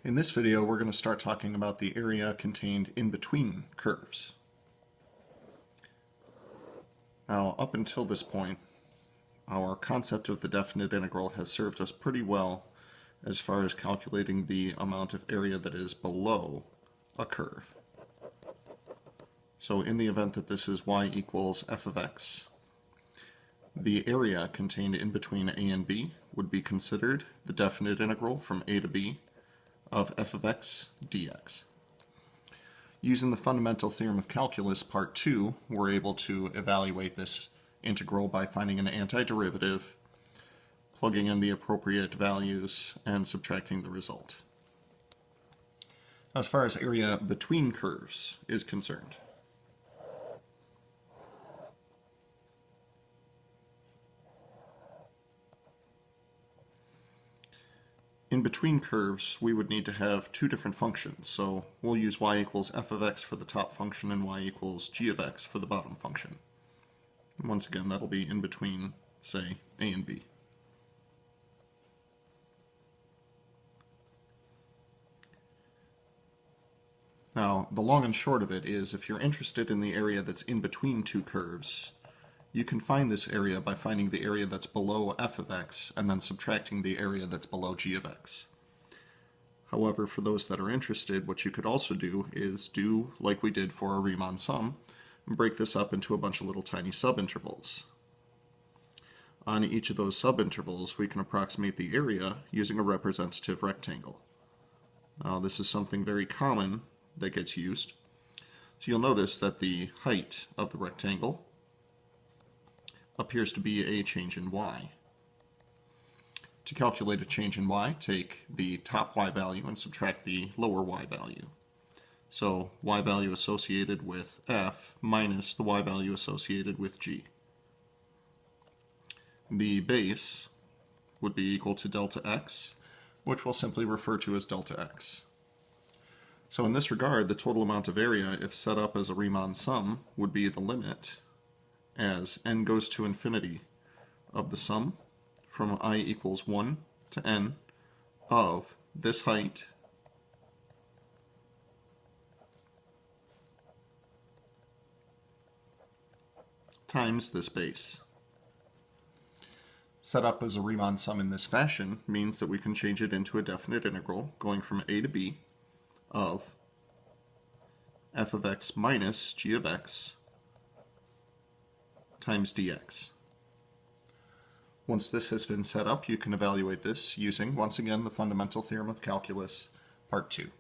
In this video, we're going to start talking about the area contained in between curves. Now, up until this point, our concept of the definite integral has served us pretty well as far as calculating the amount of area that is below a curve. So in the event that this is y equals f of x, the area contained in between a and b would be considered the definite integral from a to b of f of x dx. Using the fundamental theorem of calculus, part 2, we're able to evaluate this integral by finding an antiderivative, plugging in the appropriate values, and subtracting the result. As far as area between curves is concerned, in between curves, we would need to have two different functions. So we'll use y equals f of x for the top function and y equals g of x for the bottom function. And once again, that'll be in between, say, a and b. Now, the long and short of it is, if you're interested in the area that's in between two curves, you can find this area by finding the area that's below f of x and then subtracting the area that's below g of x. However, for those that are interested, what you could also do is do like we did for our Riemann sum and break this up into a bunch of little tiny subintervals. On each of those subintervals, we can approximate the area using a representative rectangle. Now, this is something very common that gets used. So you'll notice that the height of the rectangle appears to be a change in y. To calculate a change in y, take the top y value and subtract the lower y value. So y value associated with f minus the y value associated with g. The base would be equal to delta x, which we'll simply refer to as delta x. So in this regard, the total amount of area, if set up as a Riemann sum, would be the limit as n goes to infinity of the sum from I equals 1 to n of this height times this base. Set up as a Riemann sum in this fashion means that we can change it into a definite integral going from a to b of f of x minus g of x times dx. Once this has been set up, you can evaluate this using, once again, the fundamental theorem of calculus, part 2.